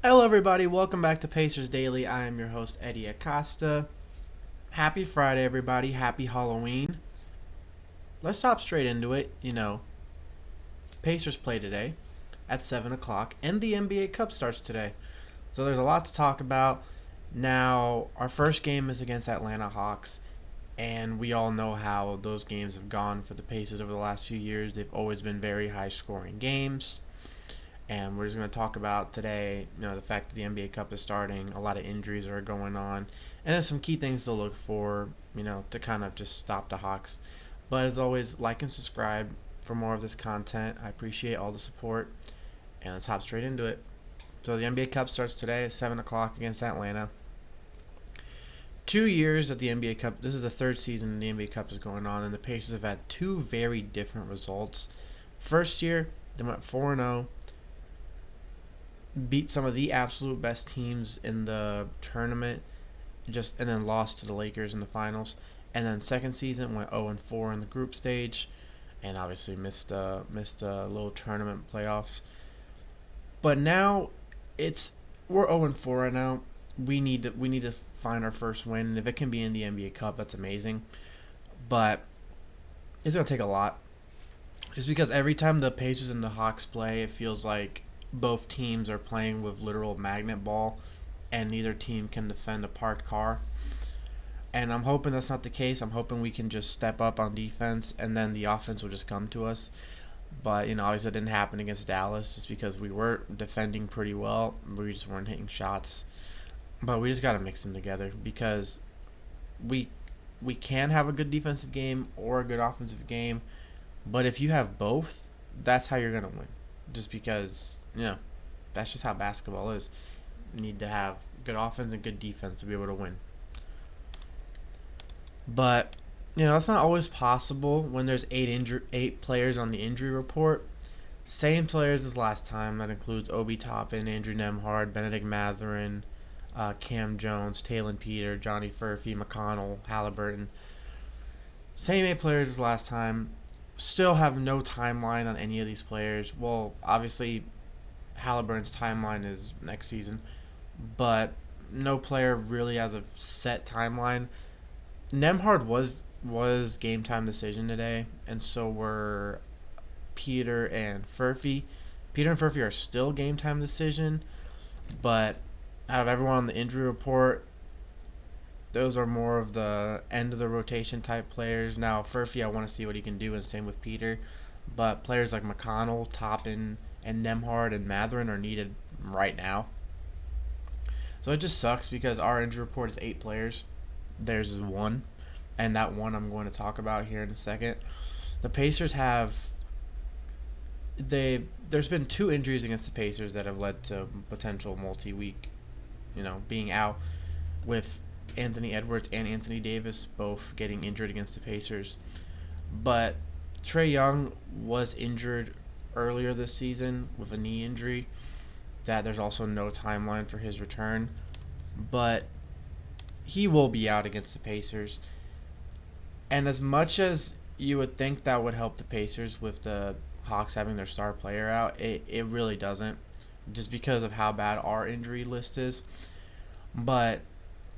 Hello, everybody. Welcome back to Pacers Daily. I am your host, Hery Acosta. Happy Friday, everybody. Happy Halloween. Let's hop straight into it. The Pacers play today at 7 o'clock, and the NBA Cup starts today. So there's a lot to talk about. Now, our first game is against Atlanta Hawks, and we all know how those games have gone for the Pacers over the last few years. They've always been very high scoring games. And we're just going to talk about today, the fact that the NBA Cup is starting, a lot of injuries are going on, and there's some key things to look for, to kind of just stop the Hawks. But as always, like and subscribe for more of this content. I appreciate all the support, and let's hop straight into it. So the NBA Cup starts today at 7 o'clock against Atlanta. 2 years that the NBA Cup, this is the third season the NBA Cup is going on, and the Pacers have had two very different results. First year, they went 4-0. Beat some of the absolute best teams in the tournament, and then lost to the Lakers in the finals. And then second season went 0-4 in the group stage, and obviously missed a little tournament playoffs. But now we're 0-4 right now. We need to find our first win, and if it can be in the NBA Cup, that's amazing. But it's gonna take a lot, just because every time the Pacers and the Hawks play, it feels like both teams are playing with literal magnet ball, and neither team can defend a parked car. And I'm hoping that's not the case. I'm hoping we can just step up on defense, and then the offense will just come to us. But obviously it didn't happen against Dallas, just because we were defending pretty well. We just weren't hitting shots. But we just got to mix them together, because we can have a good defensive game or a good offensive game. But if you have both, that's how you're going to win. Just because that's just how basketball is. You need to have good offense and good defense to be able to win. But that's not always possible when there's eight players on the injury report. Same players as last time. That includes Obi Toppin, Andrew Nembhard, Benedict Mathurin, Cam Jones, Talon Peter, Johnny Furphy, McConnell, Halliburton. Same 8 players as last time. Still have no timeline on any of these players. Well, obviously Halliburton's timeline is next season, but no player really has a set timeline. Nembhard was game time decision today, and so were Peter and Furphy. Peter and Furphy are still game time decision, but out of everyone on the injury report, those are more of the end of the rotation type players. Now Furphy, I want to see what he can do, and same with Peter. But players like McConnell, Toppin, and Nembhard and Mathurin are needed right now. So it just sucks, because our injury report is 8 players. Theirs is 1. And that one I'm going to talk about here in a second. The Pacers there's been 2 injuries against the Pacers that have led to potential multi-week, being out, with Anthony Edwards and Anthony Davis both getting injured against the Pacers. But Trae Young was injured earlier this season with a knee injury that there's also no timeline for his return, but he will be out against the Pacers. And as much as you would think that would help the Pacers with the Hawks having their star player out, it really doesn't, just because of how bad our injury list is. But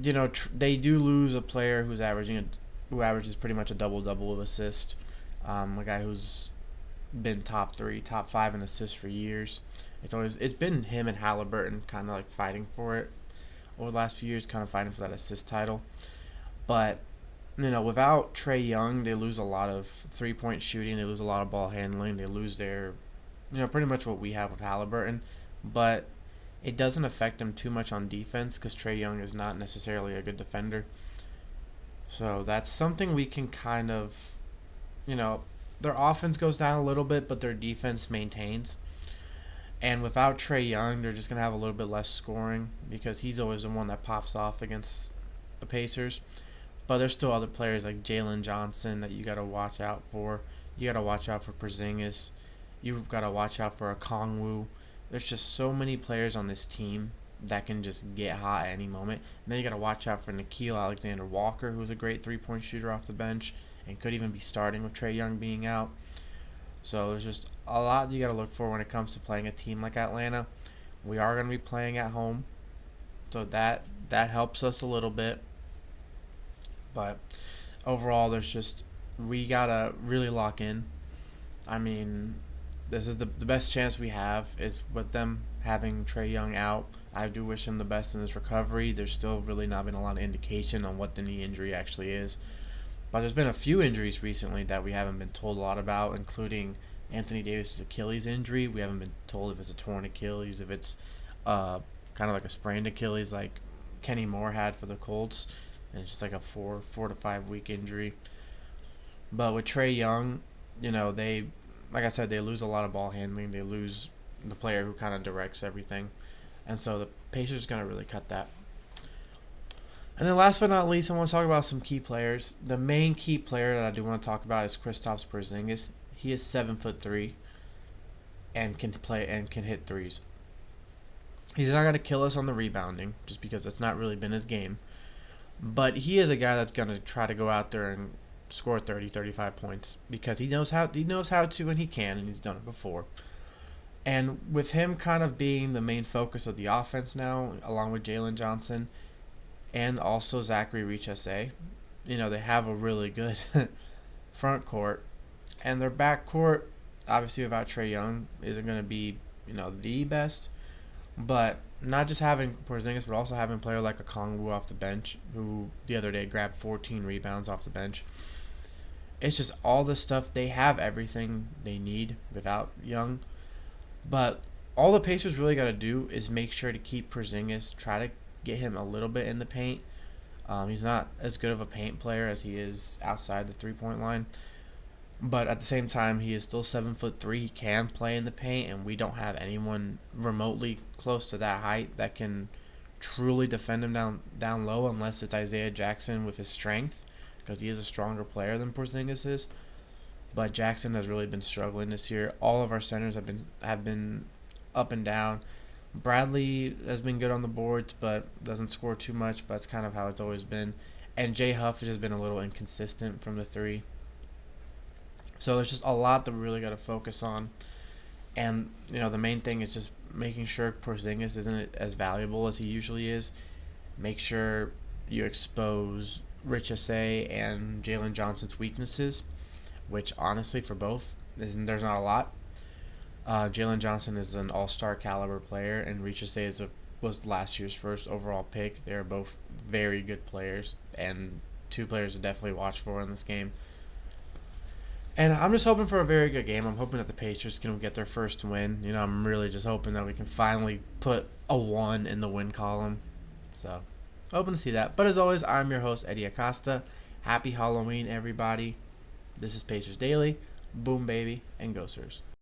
they do lose a player who averages pretty much a double-double of assists. A guy who's been top 3, top 5 in assists for years. It's been him and Halliburton kind of like fighting for it over the last few years, kind of fighting for that assist title. But without Trae Young, they lose a lot of 3-point shooting. They lose a lot of ball handling. They lose their, pretty much what we have with Halliburton. But it doesn't affect them too much on defense, because Trae Young is not necessarily a good defender. So that's something we can kind of, their offense goes down a little bit, but their defense maintains. And without Trae Young, they're just going to have a little bit less scoring, because he's always the one that pops off against the Pacers. But there's still other players like Jalen Johnson that you got to watch out for. You got to watch out for Porzingis. You've got to watch out for Okongwu. There's just so many players on this team that can just get hot at any moment. And then you got to watch out for Nickeil Alexander-Walker, who's a great 3-point shooter off the bench and could even be starting with Trae Young being out. So there's just a lot you got to look for when it comes to playing a team like Atlanta. We are going to be playing at home, so that helps us a little bit. But overall, we gotta really lock in. I mean, this is the best chance we have is with them having Trae Young out. I do wish him the best in his recovery. There's still really not been a lot of indication on what the knee injury actually is. But there's been a few injuries recently that we haven't been told a lot about, including Anthony Davis' Achilles injury. We haven't been told if it's a torn Achilles, if it's kind of like a sprained Achilles like Kenny Moore had for the Colts, and it's just like a 4 to 5 week injury. But with Trae Young, they, like I said, they lose a lot of ball handling. They lose the player who kind of directs everything, and so the Pacers are gonna really cut that. And then last but not least, I want to talk about some key players. The main key player that I do want to talk about is Kristaps Porzingis. He is 7'3" and can play and can hit threes. He's not gonna kill us on the rebounding, just because that's not really been his game. But he is a guy that's gonna try to go out there and score 30, 35 points because he knows how to, and he can, and he's done it before. And with him kind of being the main focus of the offense now, along with Jalen Johnson and also Zachary Richese, they have a really good front court. And their back court, obviously without Trae Young, isn't going to be, the best. But not just having Porzingis, but also having a player like a Okongwu off the bench, who the other day grabbed 14 rebounds off the bench. It's just all the stuff. They have everything they need without Young. But all the Pacers really got to do is make sure to keep Porzingis, try to get him a little bit in the paint. He's not as good of a paint player as he is outside the three-point line. But at the same time, he is still 7'3". He can play in the paint, and we don't have anyone remotely close to that height that can truly defend him down low, unless it's Isaiah Jackson with his strength, because he is a stronger player than Porzingis is. But Jackson has really been struggling this year. All of our centers have been up and down. Bradley has been good on the boards, but doesn't score too much. But that's kind of how it's always been. And Jay Huff has just been a little inconsistent from the three. So there's just a lot that we really got to focus on. And, the main thing is just making sure Porzingis isn't as valuable as he usually is. Make sure you expose Richese and Jalen Johnson's weaknesses, which honestly for both, there's not a lot. Jalen Johnson is an all-star caliber player, and Richese was last year's first overall pick. They are both very good players, and two players to definitely watch for in this game. And I'm just hoping for a very good game. I'm hoping that the Pacers can get their first win. I'm really just hoping that we can finally put a 1 in the win column. So, hoping to see that. But as always, I'm your host, Hery Acosta. Happy Halloween, everybody. This is Pacers Daily. Boom, baby, and go, Sirs.